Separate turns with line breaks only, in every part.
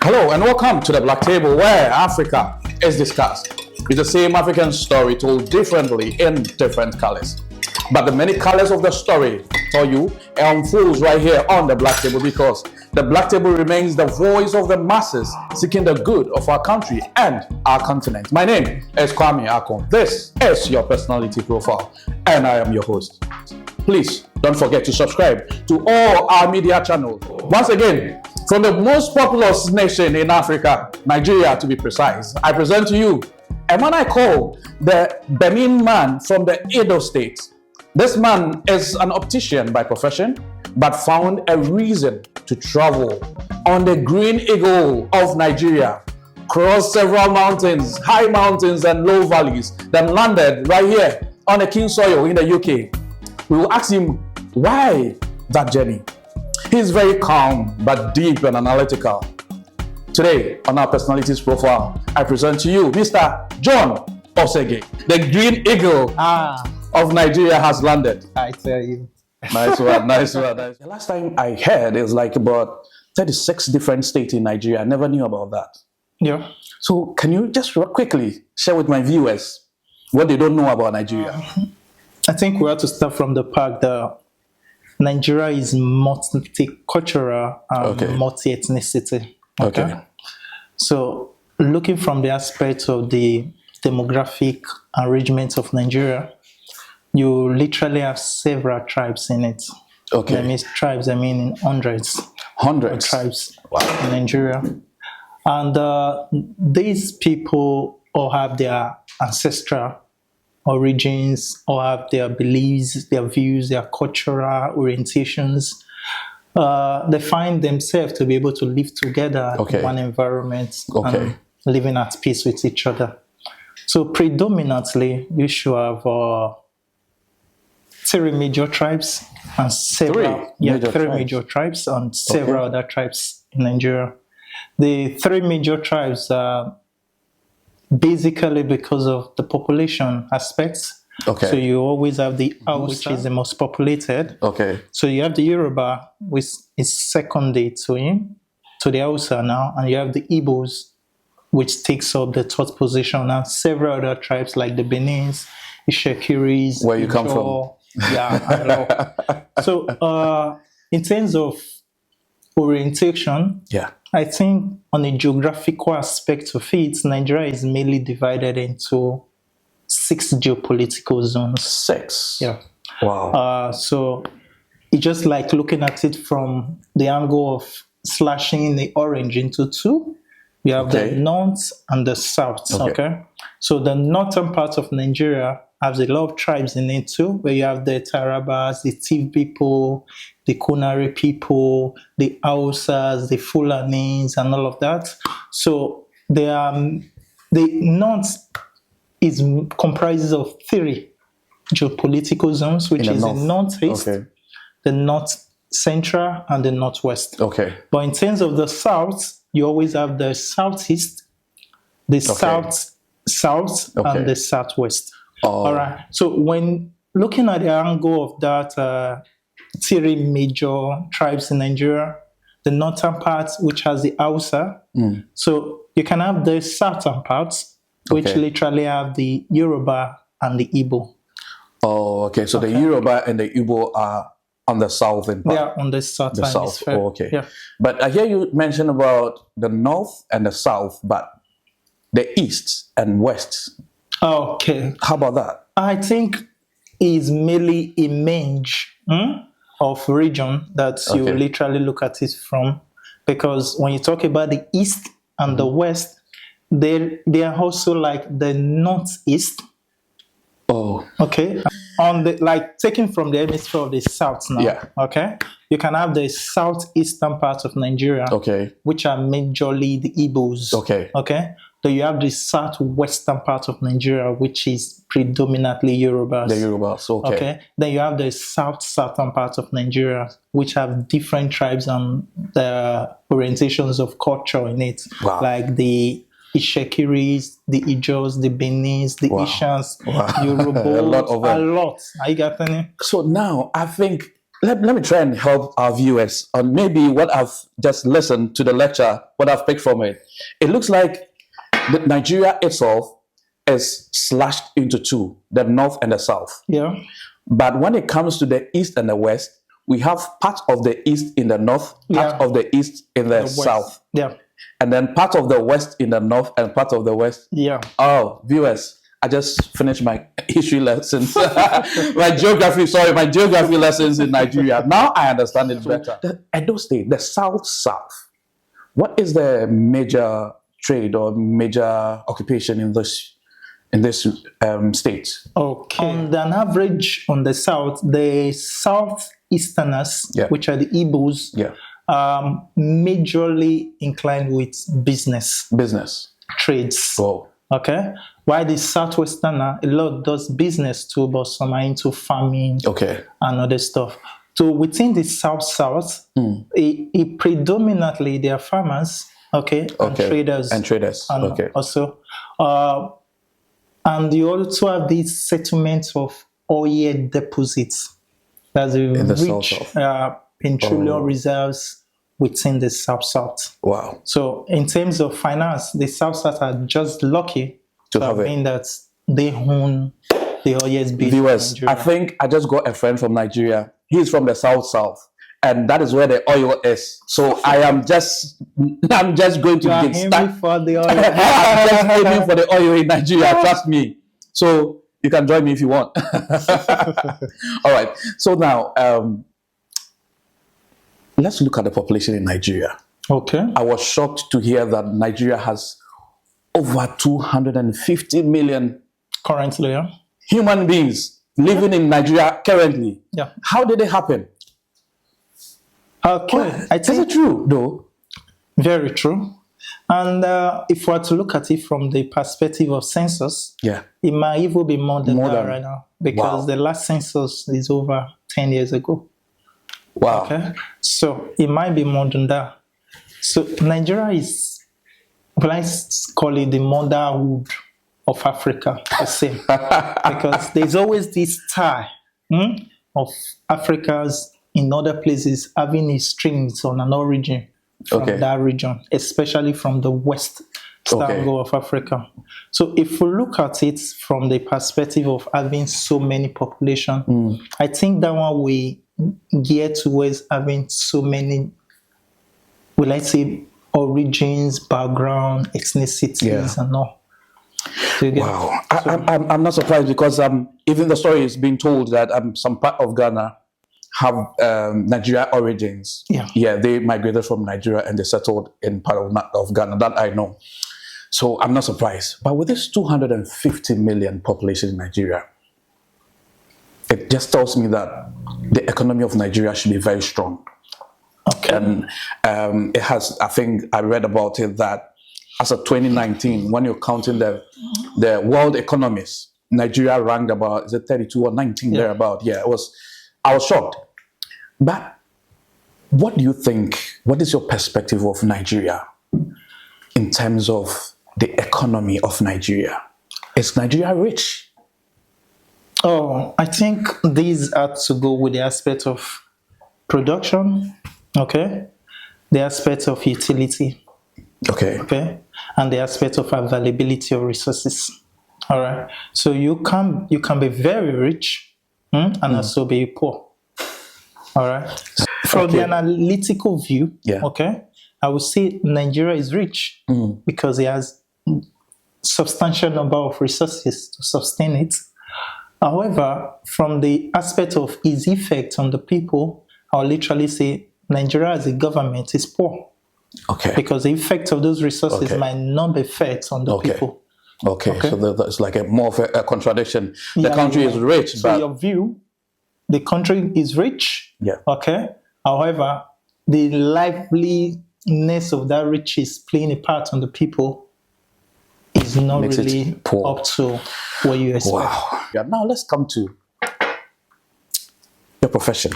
Hello and welcome to the Black Table, where Africa is discussed. It's the same African story told differently in different colors. But the many colors of the story tell you unfolds right here on the Black Table, because the Black Table remains the voice of the masses seeking the good of our country and our continent. My name is Kwame Akon. This is your personality profile and I am your host. Please don't forget to subscribe to all our media channels. Once again, from the most populous nation in Africa, Nigeria to be precise, I present to you a man I call the Benin man from the Edo state. This man is an optician by profession, but found a reason to travel on the green eagle of Nigeria, crossed several mountains, high mountains and low valleys, then landed right here on the King soil in the UK. We will ask him why that journey. He's very calm but deep and analytical. Today on our personalities profile, I present to you Mr. John Osege. The green eagle of Nigeria has landed.
I tell you.
Nice one, nice one. The last time I heard is like about 36 different states in Nigeria. I never knew about that.
Yeah.
So can you just quickly share with my viewers what they don't know about Nigeria?
I think we have to start from the fact that Nigeria is multicultural and multi-ethnicity. Okay. So looking from the aspect of the demographic arrangement of Nigeria, you literally have several tribes in it.
Okay.
I mean tribes, I mean in hundreds.
Hundreds
of tribes in Nigeria. And these people all have their ancestral origins, or have their beliefs, their views, their cultural orientations. They find themselves to be able to live together in one environment and living at peace with each other. So predominantly, you should have three major tribes and several major tribes and several other tribes in Nigeria. The three major tribes are basically because of the population aspects. So you always have the Hausa, which is the most populated. So you have the Yoruba, which is secondary to the Hausa now, and you have the Igbos, which takes up the third position, and several other tribes like the Benins, the Shekiris.
Where you come from?
Yeah, I know. So in terms of orientation, I think on a geographical aspect of it, Nigeria is mainly divided into 6 geopolitical zones.
6?
Yeah.
Wow.
So it's just like looking at it from the angle of slashing the orange into 2. You have the north and the south. So the northern part of Nigeria has a lot of tribes in it too, where you have the Tarabas, the Tiv people, the Kunari people, the Hausas, the Fulanis, and all of that. So the north comprises of 3 geopolitical zones, which is the northeast, the north central, and the northwest. But in terms of the south, you always have the southeast, the south, and the southwest. All right. So when looking at the angle of that 3 major tribes in Nigeria, the northern part, which has the Hausa, so you can have the southern parts, which literally have the Yoruba and the Igbo.
So the Yoruba and the Igbo are on the southern part.
They are on the southern hemisphere. Yeah.
But I hear you mention about the north and the south, but the east and west. How about that?
I think it's merely a mange of region that you literally look at it from. Because when you talk about the east and the west, they are also like the northeast. On the taken from the hemisphere of the south now. You can have the southeastern part of Nigeria, which are majorly the Igbos. Then you have the southwestern part of Nigeria, which is predominantly Yorubas.
The Yorubas,
Then you have the southern part of Nigeria, which have different tribes and the orientations of culture in it, like the Ishekiris, the Ijos, the Benis, the Ishans, Yorubos, a lot. Are you getting it?
So now I think let me try and help our viewers on maybe what I've just listened to the lecture, what I've picked from it. It looks like Nigeria itself is slashed into two, the north and the south.
Yeah.
But when it comes to the east and the west, we have part of the east in the north, part of the east in the south.
Yeah.
And then part of the west in the north and part of the west.
Yeah.
Oh, viewers, I just finished my history lessons. my geography lessons in Nigeria. Now I understand it better. The Edo State, the south. What is the major trade or major occupation in this state?
Okay. On average, on the south, the southeasterners, which are the Igbos, majorly inclined with business, trades.
Oh.
Okay. While the southwesterner, a lot does business too, but some are into farming, and other stuff. So within the south, predominantly they are farmers, and traders, and also, and you also have these settlements of oil deposits. That's a rich petroleum reserves within the south.
Wow!
So in terms of finance, the south are just lucky to have that they own the oil.
Viewers, I think I just got a friend from Nigeria. He's from the south, and that is where the oil is. So I'm just going to get stuck
for the oil.
I'm just aiming for the oil in Nigeria. Trust me. So you can join me if you want. All right. So now let's look at the population in Nigeria.
Okay.
I was shocked to hear that Nigeria has over 250 million
currently
human beings living in Nigeria currently.
Yeah.
How did it happen?
Okay.
Is it true though?
Very true. And if we were to look at it from the perspective of census, it might even be more than that right now, because the last census is over 10 years ago.
Wow.
Okay. So it might be more than that. So Nigeria is, let's call it the motherhood of Africa, the same. Because there's always this tie of Africans in other places having a strings on an origin from that region, especially from the west triangle of Africa. So if we look at it from the perspective of having so many population, I think that one we gear towards having so many, will I say, origins, background, ethnicities, and all.
Wow. I'm not surprised, because even the story is being told that some part of Ghana have Nigeria origins. Yeah, they migrated from Nigeria and they settled in part of Ghana. That I know. So I'm not surprised. But with this 250 million population in Nigeria, it just tells me that the economy of Nigeria should be very strong.
Okay.
And it has, I think I read about it, that as of 2019, when you're counting the world economies, Nigeria ranked about, is it 32 or 19 thereabout? Yeah, I was shocked. But what do you think, what is your perspective of Nigeria in terms of the economy of Nigeria? Is Nigeria rich?
Oh, I think these are to go with the aspect of production, the aspect of utility, and the aspect of availability of resources. All right. So you can be very rich and also be poor. All right. From the analytical view, I would say Nigeria is rich because it has substantial number of resources to sustain it. However, from the aspect of its effect on the people, I'll literally say Nigeria as a government is poor.
Okay.
Because the effect of those resources might not be felt on the people.
Okay. So that's like more of a contradiction. The country is rich,
so your view, the country is rich. However, the liveliness of that riches playing a part on the people is not really up to what you expect.
Wow. Yeah. Now let's come to your profession.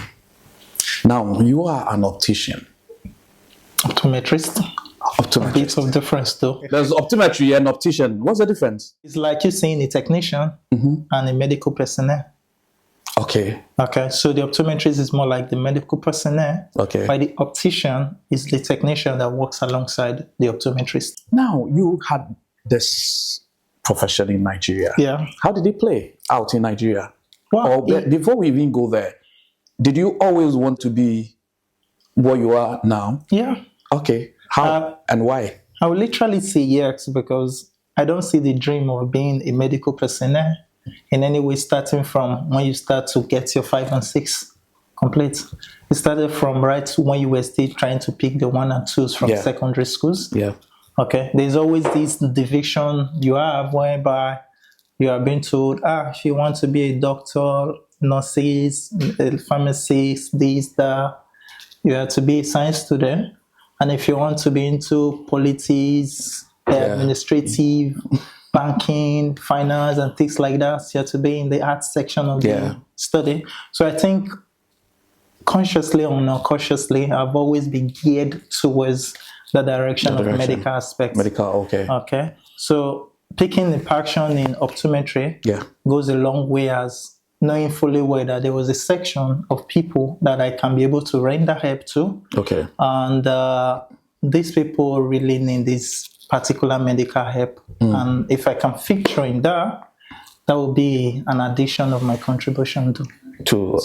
Now you are an optician.
Optometrist. A bit of difference though.
There's optometry and optician. What's the difference?
It's like you saying a technician and a medical personnel.
Okay.
Okay, so the optometrist is more like the medical personnel.
Okay.
While the optician is the technician that works alongside the optometrist.
Now, you had this profession in Nigeria.
Yeah.
How did it play out in Nigeria?
Well,
Before we even go there, did you always want to be what you are now?
Yeah.
Okay. How and why?
I would literally say yes, because I don't see the dream of being a medical personnel in any way, starting from when you start to get your 5 and 6 complete. It started from right when you were still trying to pick the 1 and 2s from secondary schools.
Yeah.
Okay. There's always this division you have whereby you are being told, if you want to be a doctor, nurses, a pharmacist, this, that, you have to be a science student. And if you want to be into politics, administrative, banking, finance, and things like that, you have to be in the arts section of the study. So I think consciously or unconsciously, I've always been geared towards the direction of medical aspects.
Medical, okay.
Okay. So picking the passion in optometry goes a long way, as knowing fully well that there was a section of people that I can be able to render help to.
Okay.
And these people really need this particular medical help. And if I can feature in that, that will be an addition of my contribution to.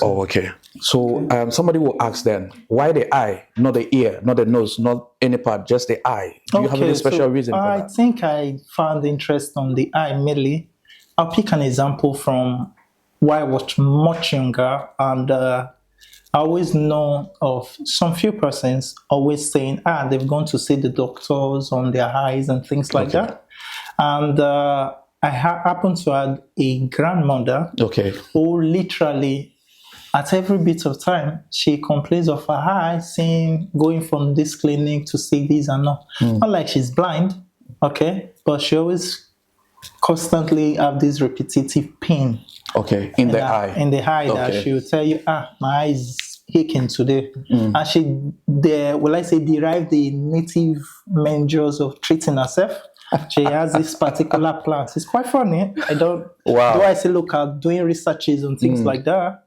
Okay. So somebody will ask then, why the eye, not the ear, not the nose, not any part, just the eye? Do you have any special reason for that?
I think I found interest on the eye mainly. I'll pick an example from when I was much younger, and I always know of some few persons always saying, they've gone to see the doctors on their eyes and things like that. And I happen to have a grandmother who literally, at every bit of time, she complains of her eyes, saying, going from this clinic to see this and that. Not like she's blind, but she always constantly have this repetitive pain.
In the eye.
In the eye, that she will tell you, my eye is aching today. And she, derived the native measures of treating herself. She has this particular plan. It's quite funny. Though I say, look at doing researches and things like that.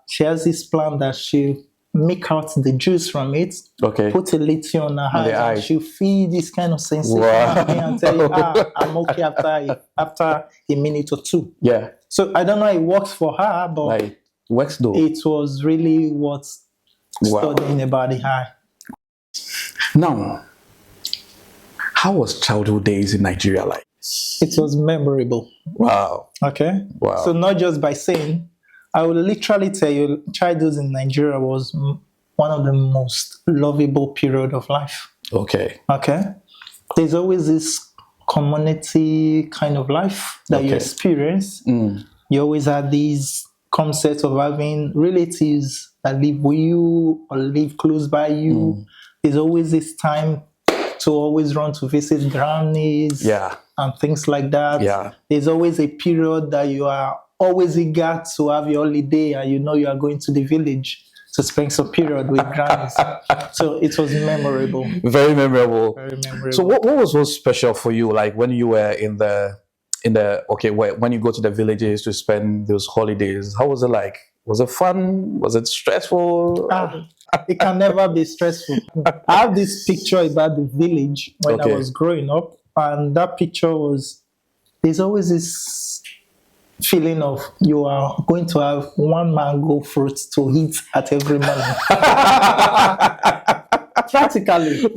She has this plan that she'll make out the juice from it, put a little on her eye, and she'll feel this kind of sensation and tell you, I'm okay after a minute or two.
Yeah.
So I don't know, it works for her, but
it works though.
It was really what's studying about the eye.
Now, how was childhood days in Nigeria like?
It was memorable.
Wow.
Okay. Wow. So not just by saying, I will literally tell you, childhood in Nigeria was one of the most lovable period of life. Okay. There's always this community kind of life that you experience. You always have these concepts of having relatives that live with you or live close by you. There's always this time to always run to visit grannies and things like that. There's always a period that you are always eager to have your holiday, and you know you are going to the village to spend some period with grannies. So it was memorable.
Very memorable.
Very memorable.
So what was so special for you, like when you were when you go to the villages to spend those holidays? How was it like? Was it fun? Was it stressful?
It can never be stressful. I have this picture about the village when I was growing up, and that picture was, there's always this feeling of you are going to have one mango fruit to eat at every morning. Practically.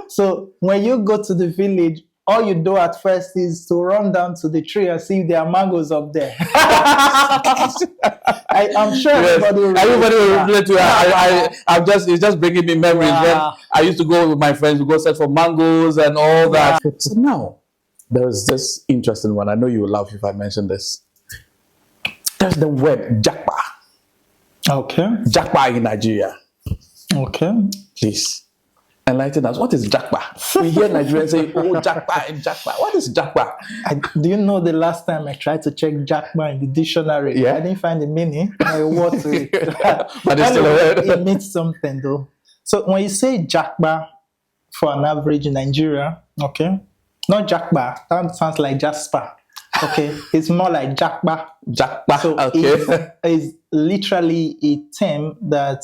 So when you go to the village, all you do at first is to run down to the tree and see if there are mangoes up there. I'm sure everybody will relate to it.
It's just bringing me memories. When I used to go with my friends to go search for mangoes and all that. So now, there is this interesting one. I know you will laugh if I mention this. There's the word Jakpa. Jakpa in Nigeria. Please enlighten us. What is Jakpa? We hear Nigerians say, Jakpa. What is Jakpa?
Do you know the last time I tried to check Jakpa in the dictionary? I didn't find the meaning. I word to it.
But it's still a word.
It means something though. So when you say Jakpa for an average in Nigeria, not Jakba, that sounds like Jasper. Okay, it's more like Jakba.
Jakba.
So
Okay.
it's literally a term that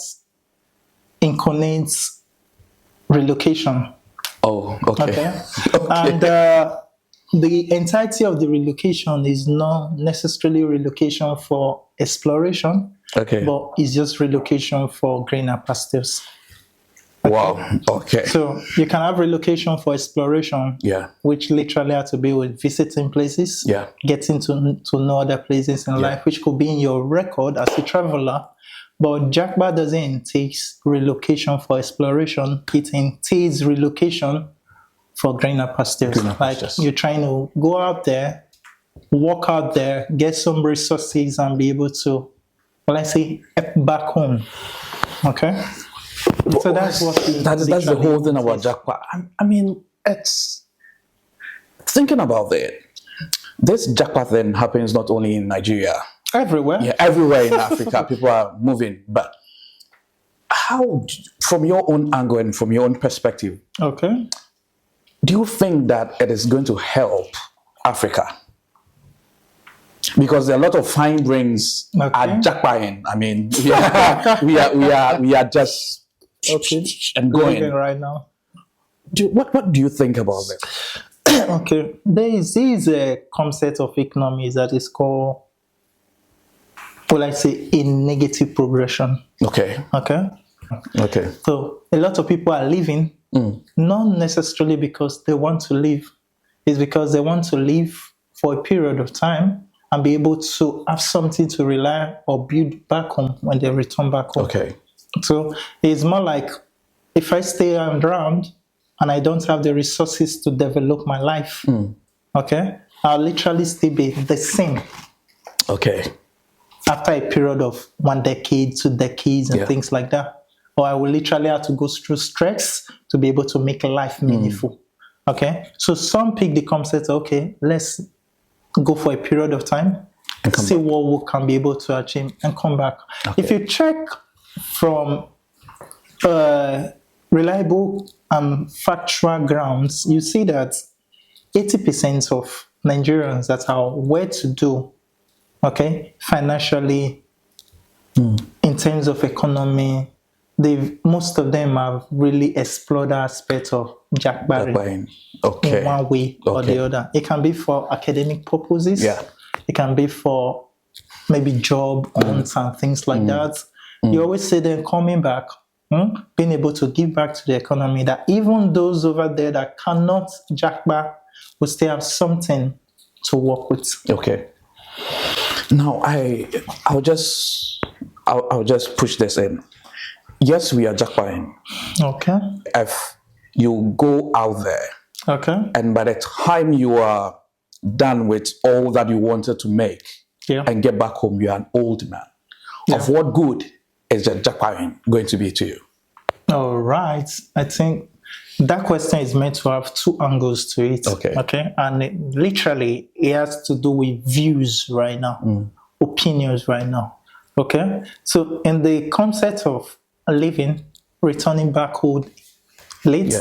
incarnates relocation.
Oh, okay.
Okay.
Okay.
And the entirety of the relocation is not necessarily relocation for exploration,
Okay.
but it's just relocation for greener pastures.
Wow. Okay.
So you can have relocation for exploration,
Yeah.
which literally has to be with visiting places,
Yeah.
getting to know other places in life, which could be in your record as a traveler. But Jakba doesn't entail relocation for exploration. It entails relocation for greener pastures. Like you're trying to go out there, walk out there, get some resources, and be able to, well, I say, back home. Okay. So that's what
that's the whole thing about Jakba. I mean, it's thinking about it. This Jakba thing happens not only in Nigeria,
everywhere.
Yeah, everywhere in Africa, people are moving. But how, from your own angle and from your own perspective,
okay,
do you think that it is going to help Africa? Because there are a lot of fine brains are Jakbaing. I mean, we are just and going
right now.
What do you think about it?
Okay, there is a concept of economies that is called, well, I say, a negative progression.
Okay.
So a lot of people are leaving, not necessarily because they want to leave. It's because they want to leave for a period of time and be able to have something to rely or build back home when they return back home.
Okay.
So it's more like, if I stay around and I don't have the resources to develop my life, okay, I'll literally still be the same.
Okay.
After a period of 1 decade, 2 decades, and things like that. Or I will literally have to go through stress to be able to make life meaningful. Okay? So some pick the concept, okay, let's go for a period of time, see what we can be able to achieve, and come back. Okay. If you check from reliable and factual grounds, you see that 80% of Nigerians that are well-to-do, okay, financially, in terms of economy, most of them have really explored the aspect of Jakbaing in one way or the other. It can be for academic purposes.
Yeah.
It can be for maybe job hunts and things like that. You always see them coming back, being able to give back to the economy, that even those over there that cannot Jakba will still have something to work with.
Okay. Now I'll just push this in. Yes, we are Jakbaing.
Okay.
If you go out there,
okay,
and by the time you are done with all that you wanted to make, and get back home, you are an old man. Of what good is the Jakbaing going to be to you?
All right. I think that question is meant to have two angles to it. Okay. And it has to do with views right now, opinions right now. Okay. So in the concept of living, returning back home late,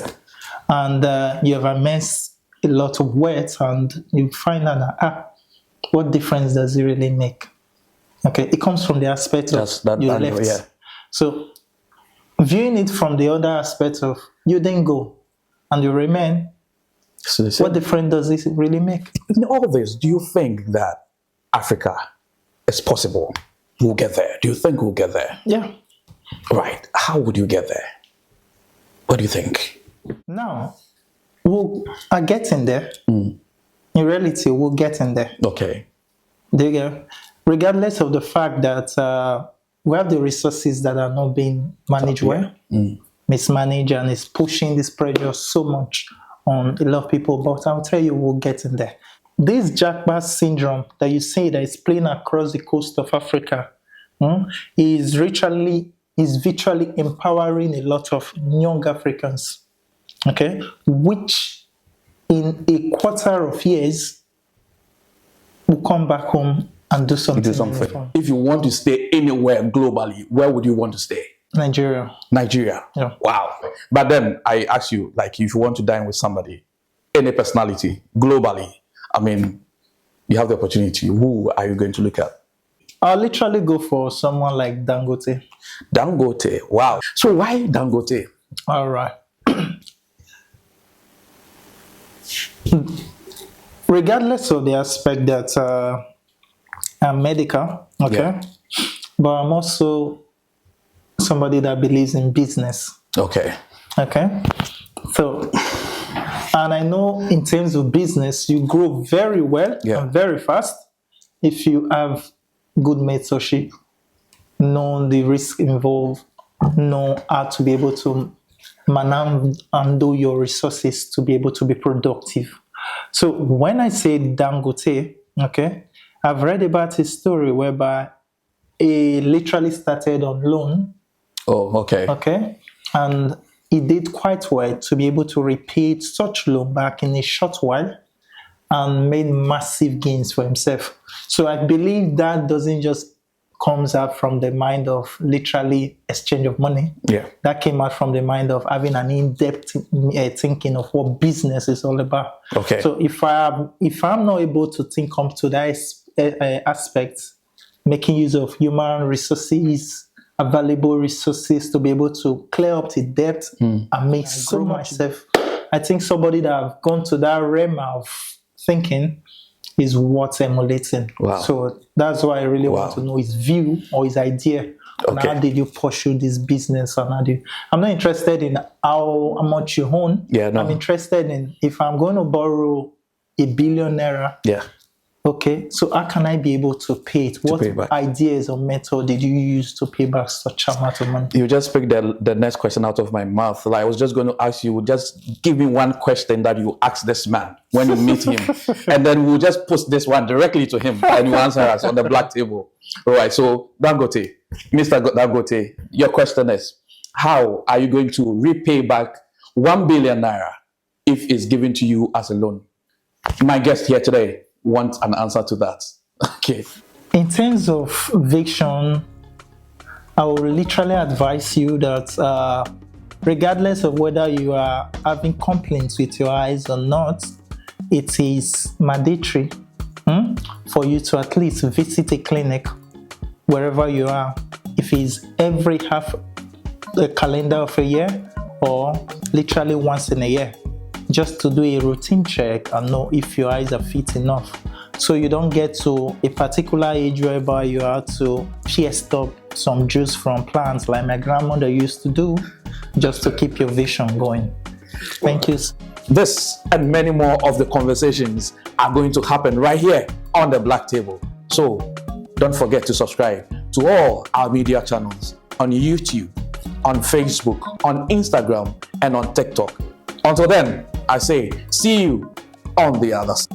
and you have amassed a lot of wealth, and you find out what difference does it really make? Okay, it comes from the aspect of you left. So viewing it from the other aspect of you didn't go and you remain, what difference does it really make?
In all this, do you think that Africa is possible? We'll get there. Do you think we'll get there?
Yeah.
Right. How would you get there? What do you think?
Now, we are getting there. In reality, we'll get in there.
Okay.
Do you get? Regardless of the fact that we have the resources that are not being managed well, mismanaged, and it's pushing this pressure so much on a lot of people. But I'll tell you, we'll get in there. This Jakba syndrome that you say that is playing across the coast of Africa is virtually empowering a lot of young Africans, okay, which in a quarter of years will come back home and do something.
If you want to stay anywhere globally, where would you want to stay?
Nigeria.
Yeah. Wow. But then I ask you, like, if you want to dine with somebody, any personality, globally, I mean, You have the opportunity. Who are you going to look at?
I'll literally go for someone like Dangote.
Dangote. Wow. So why Dangote?
All right. Regardless of the aspect that I'm medical, okay,
Yeah.
but I'm also somebody that believes in business,
Okay.
okay. So, and I know in terms of business, you grow very well
Yeah.
and very fast if you have good mentorship, know the risk involved, know how to be able to manage and do your resources to be able to be productive. So when I say Dangote, okay, I've read about a story whereby he literally started on loan,
Oh, okay.
okay, and he did quite well to be able to repay such loan back in a short while and made massive gains for himself. So I believe that doesn't just comes out from the mind of literally exchange of money.
Yeah.
That came out from the mind of having an in-depth thinking of what business is all about.
Okay.
So if I'm not able to think up to that aspect, making use of human resources, available resources to be able to clear up the debt and make so much myself. I think somebody that have gone to that realm of thinking is what's emulating.
Wow.
So that's why I really want to know his view or his idea. And
Okay.
how did you pursue this business? And I'm not interested in how much you own.
Yeah, no.
I'm interested in if I'm going to borrow £1 billion.
Yeah.
Okay, so how can I be able to pay it? What
pay back.
ideas or method did you use to pay back such amount of money?
You just picked the next question out of my mouth. Like I was just going to ask you, just give me one question that you ask this man when you meet him. And then we'll just post this one directly to him and you answer us on the black table. All right, so Dangote, Mr. Dangote, your question is, how are you going to repay back 1 billion naira if it's given to you as a loan? My guest here today wants an answer to that. Okay.
In terms of vision, I will literally advise you that regardless of whether you are having complaints with your eyes or not, it is mandatory for you to at least visit a clinic wherever you are. If it's every half the calendar of a year or literally once in a year, just to do a routine check and know if your eyes are fit enough. So you don't get to a particular age whereby you have to pierce up some juice from plants like my grandmother used to do just to keep your vision going. Thank you.
This and many more of the conversations are going to happen right here on the Black Table. So don't forget to subscribe to all our media channels on YouTube, on Facebook, on Instagram, and on TikTok. Until then, I say, see you on the other side.